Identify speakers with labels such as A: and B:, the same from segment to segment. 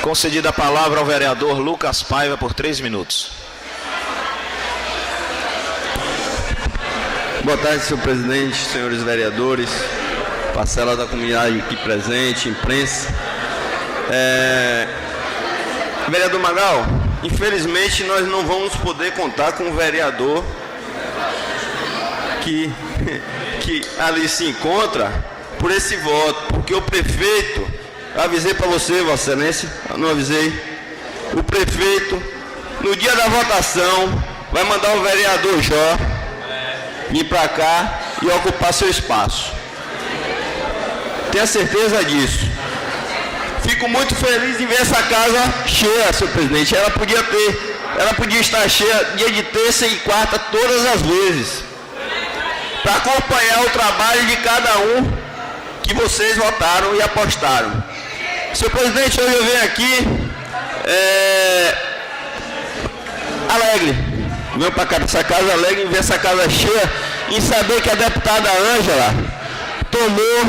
A: Concedida a palavra ao vereador Lucas Paiva por 3 minutos.
B: Boa tarde, senhor presidente, senhores vereadores, parcela da comunidade aqui presente, imprensa. Vereador Magal, infelizmente nós não vamos poder contar com o vereador que ali se encontra por esse voto, porque o prefeito, avisei para você, Vossa Excelência, não avisei, o prefeito, no dia da votação, vai mandar o vereador Jó vir para cá e ocupar seu espaço. Tenha certeza disso. Fico muito feliz em ver essa casa cheia, senhor presidente. Ela podia estar cheia dia de terça e quarta todas as vezes, para acompanhar o trabalho de cada um que vocês votaram e apostaram. Senhor presidente, hoje eu venho aqui alegre, venho para cá dessa casa alegre em ver essa casa cheia, em saber que a deputada Ângela tomou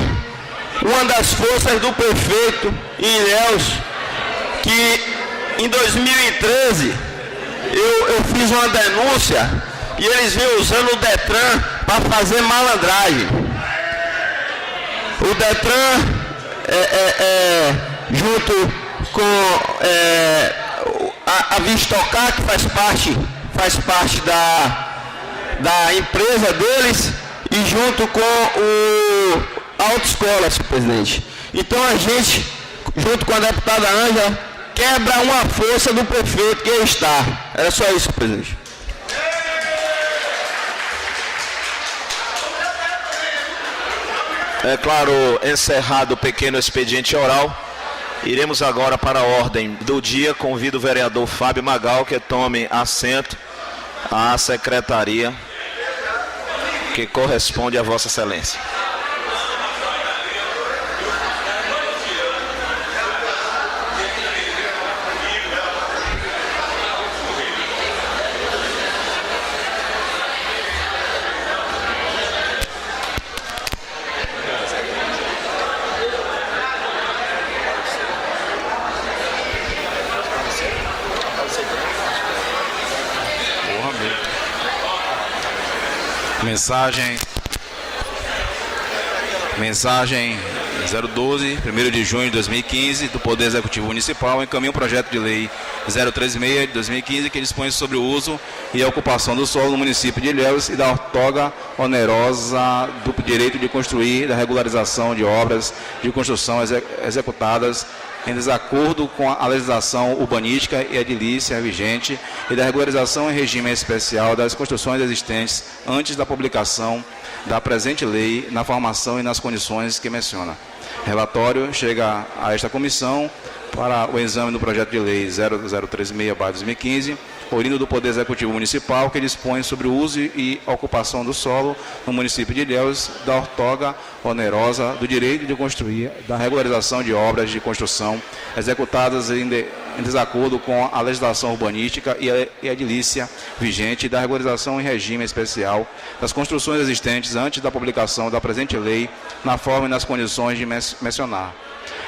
B: uma das forças do prefeito em Ilhéus, que em 2013 eu fiz uma denúncia e eles vinham usando o Detran para fazer malandragem. O Detran, junto com a Vistocar, que faz parte da empresa deles, e junto com a autoescola, senhor presidente. Então a gente, junto com a deputada Ângela, quebra uma força do prefeito que está. Era só isso, senhor presidente.
A: É claro, encerrado o pequeno expediente oral, iremos agora para a ordem do dia. Convido o vereador Fábio Magal que tome assento à secretaria que corresponde a Vossa Excelência.
C: Mensagem 012, 1º de junho de 2015, do Poder Executivo Municipal, encaminha um projeto de lei 036 de 2015, que dispõe sobre o uso e a ocupação do solo no município de Ilhéus e da outorga onerosa do direito de construir, da regularização de obras de construção executadas em desacordo com a legislação urbanística e edilícia vigente e da regularização em regime especial das construções existentes antes da publicação da presente lei na formação e nas condições que menciona. Relatório chega a esta comissão para o exame do projeto de lei 0036/2015, oriundo do Poder Executivo Municipal, que dispõe sobre o uso e ocupação do solo no município de Ilhéus, da outorga onerosa do direito de construir, da regularização de obras de construção executadas em desacordo com a legislação urbanística e edilícia vigente e da regularização em regime especial das construções existentes antes da publicação da presente lei na forma e nas condições de mencionar.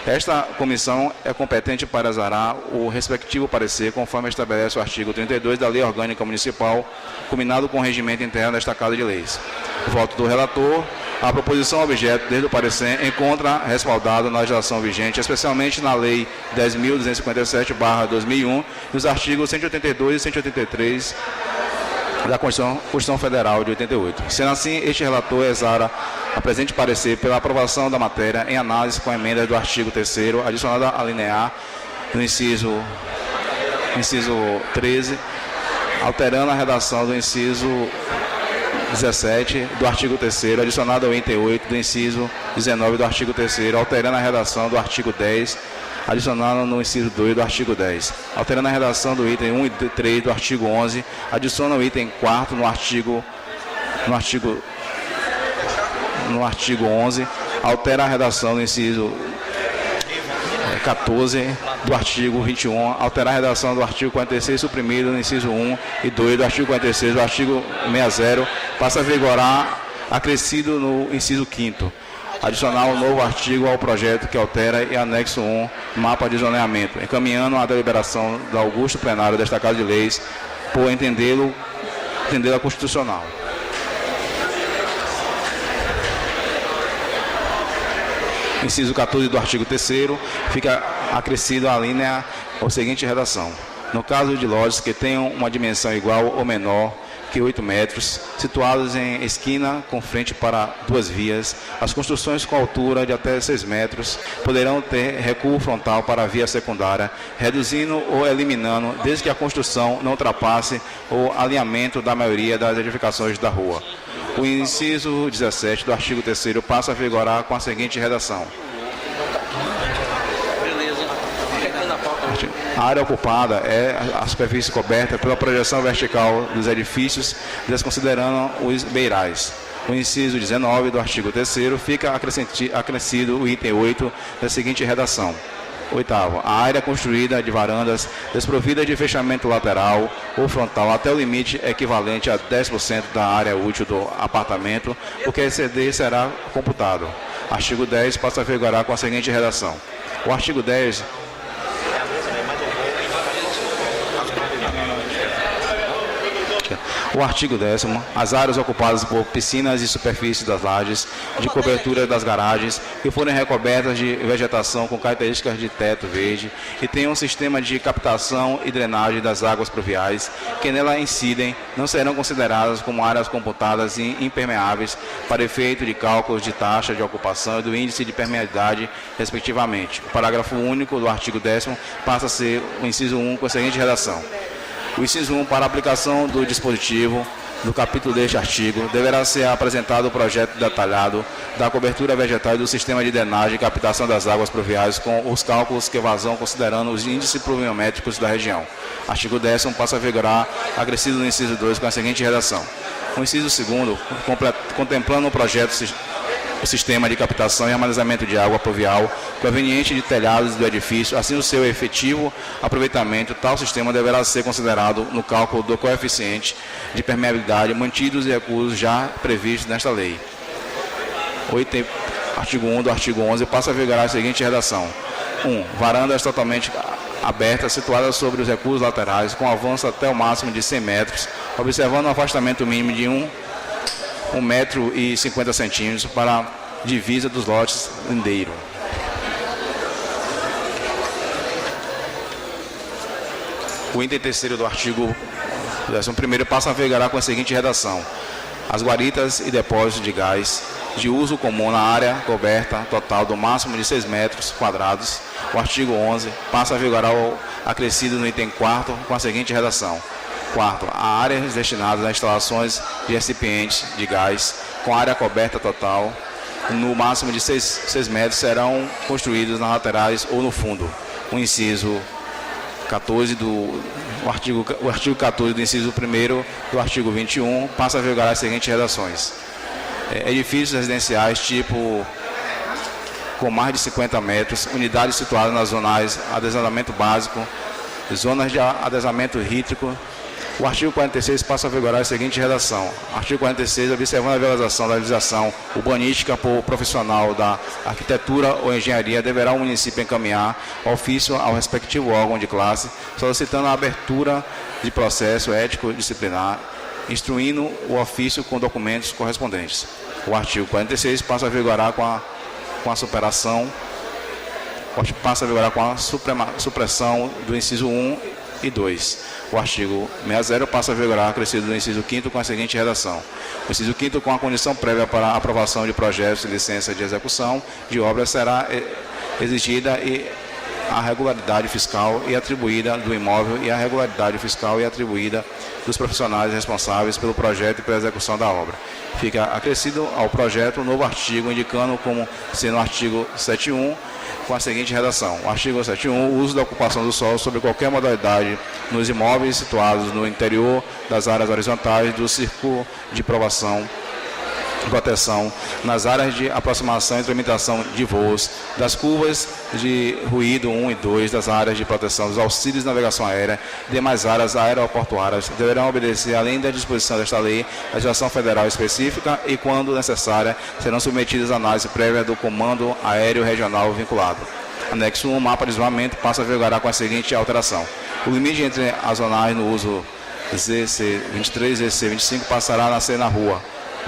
C: Esta comissão é competente para exarar o respectivo parecer, conforme estabelece o artigo 32 da Lei Orgânica Municipal, combinado com o regimento interno desta Casa de Leis. O voto do relator. A proposição objeto, desde o parecer, encontra respaldada na legislação vigente, especialmente na Lei 10.257/2001 e os artigos 182 e 183 da Constituição Federal de 88. Sendo assim, este relator exara a presente parecer pela aprovação da matéria em análise com emendas do artigo 3º, adicionada à linha A, no inciso 13, alterando a redação do inciso 17 do artigo 3º, adicionado ao item 8 do inciso 19 do artigo 3º, alterando a redação do artigo 10, adicionado no inciso 2 do artigo 10, alterando a redação do item 1 e 3 do artigo 11, adiciona o item 4º no artigo 11, altera a redação do inciso 14 do artigo 21, alterar a redação do artigo 46, suprimido no inciso 1 e 2 do artigo 46, do artigo 60, passa a vigorar acrescido no inciso 5º. Adicionar um novo artigo ao projeto que altera e anexo 1, mapa de zoneamento, encaminhando a deliberação do augusto plenário desta Casa de Leis por entendê-la constitucional. Inciso 14 do artigo 3º, fica acrescido a linha ou seguinte redação. No caso de lotes que tenham uma dimensão igual ou menor que 8 metros, situados em esquina com frente para 2 vias, as construções com altura de até 6 metros poderão ter recuo frontal para a via secundária, reduzindo ou eliminando, desde que a construção não ultrapasse o alinhamento da maioria das edificações da rua. O inciso 17 do artigo 3º passa a vigorar com a seguinte redação. A área ocupada é a superfície coberta pela projeção vertical dos edifícios, desconsiderando os beirais. O inciso 19 do artigo 3º fica acrescido o item 8 da seguinte redação. Oitavo, a área construída de varandas desprovida de fechamento lateral ou frontal até o limite equivalente a 10% da área útil do apartamento, o que exceder será computado. Artigo 10 passa a vigorar com a seguinte redação. O artigo 10 O artigo 10º, as áreas ocupadas por piscinas e superfícies das lajes, de cobertura das garagens, que forem recobertas de vegetação com características de teto verde e tenham um sistema de captação e drenagem das águas pluviais, que nela incidem, não serão consideradas como áreas computadas e impermeáveis para efeito de cálculos de taxa de ocupação e do índice de permeabilidade, respectivamente. O parágrafo único do artigo 10º passa a ser o inciso 1 com a seguinte redação. O inciso 1, para aplicação do dispositivo do capítulo deste artigo, deverá ser apresentado o projeto detalhado da cobertura vegetal e do sistema de drenagem e captação das águas pluviais com os cálculos que vazam considerando os índices pluviométricos da região. Artigo 10º passa a vigorar, acrescido no inciso 2 com a seguinte redação. O inciso 2º, contemplando o projeto o sistema de captação e armazenamento de água pluvial proveniente de telhados do edifício, assim o seu efetivo aproveitamento, tal sistema deverá ser considerado no cálculo do coeficiente de permeabilidade, mantidos os recursos já previstos nesta lei. Artigo 1 do artigo 11 passa a vigorar a seguinte redação. 1. Varandas totalmente abertas, situadas sobre os recursos laterais, com avanço até o máximo de 100 metros, observando um afastamento mínimo de 1,50 metros para a divisa dos lotes lindeiro. O item 3º do artigo 11º passa a vigorar com a seguinte redação. As guaritas e depósitos de gás de uso comum na área coberta total do máximo de 6 metros quadrados. O artigo 11 passa a vigorar acrescido no item 4º com a seguinte redação. Quarto, a áreas destinadas a instalações de recipientes de gás com área coberta total no máximo de 6 metros serão construídos nas laterais ou no fundo. O inciso 14 o artigo 14 do inciso 1º do artigo 21 passa a vigorar as seguintes redações. Edifícios residenciais tipo com mais de 50 metros, unidades situadas nas zonas de adensamento básico, zonas de adensamento hídrico. O artigo 46 passa a vigorar a seguinte redação. Artigo 46, observando a realização da legislação urbanística por profissional da arquitetura ou engenharia, deverá o município encaminhar ofício ao respectivo órgão de classe, solicitando a abertura de processo ético disciplinar, instruindo o ofício com documentos correspondentes. O artigo 46 passa a vigorar com a supressão supressão do inciso 1 e 2. O artigo 60 passa a vigorar, acrescido no inciso 5º com a seguinte redação. O inciso 5º, com a condição prévia para a aprovação de projetos de licença de execução de obras, será exigida a regularidade fiscal e atribuída do imóvel e a regularidade fiscal e atribuída dos profissionais responsáveis pelo projeto e pela execução da obra. Fica acrescido ao projeto um novo artigo, indicando como sendo o artigo 7.1, com a seguinte redação. O artigo 7.1, o uso da ocupação do solo sobre qualquer modalidade nos imóveis situados no interior das áreas horizontais do círculo de provação de proteção nas áreas de aproximação e tramitação de voos, das curvas de ruído 1 e 2, das áreas de proteção dos auxílios de navegação aérea e demais áreas aeroportuárias deverão obedecer, além da disposição desta lei, a legislação federal específica e, quando necessária, serão submetidas à análise prévia do Comando Aéreo Regional vinculado. Anexo 1, mapa de isolamento, passa a vigorar com a seguinte alteração. O limite entre as zonais no uso ZC23 e ZC25 passará a nascer na rua,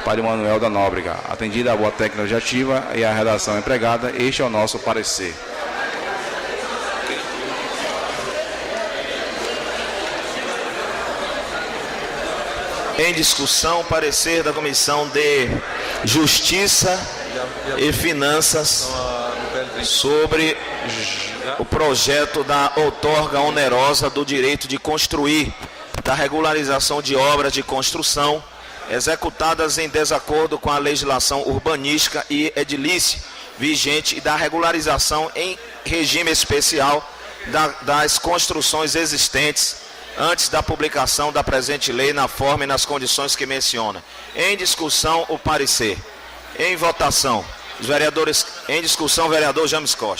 C: Padre Manuel da Nóbrega. Atendida a boa técnica legislativa e a redação empregada, este é o nosso parecer.
A: Em discussão, parecer da Comissão de Justiça e Finanças sobre o projeto da outorga onerosa do direito de construir, da regularização de obras de construção executadas em desacordo com a legislação urbanística e edilícia vigente e da regularização em regime especial das construções existentes antes da publicação da presente lei na forma e nas condições que menciona. Em discussão, o parecer. Em votação, os vereadores. Em discussão, vereador James Costa.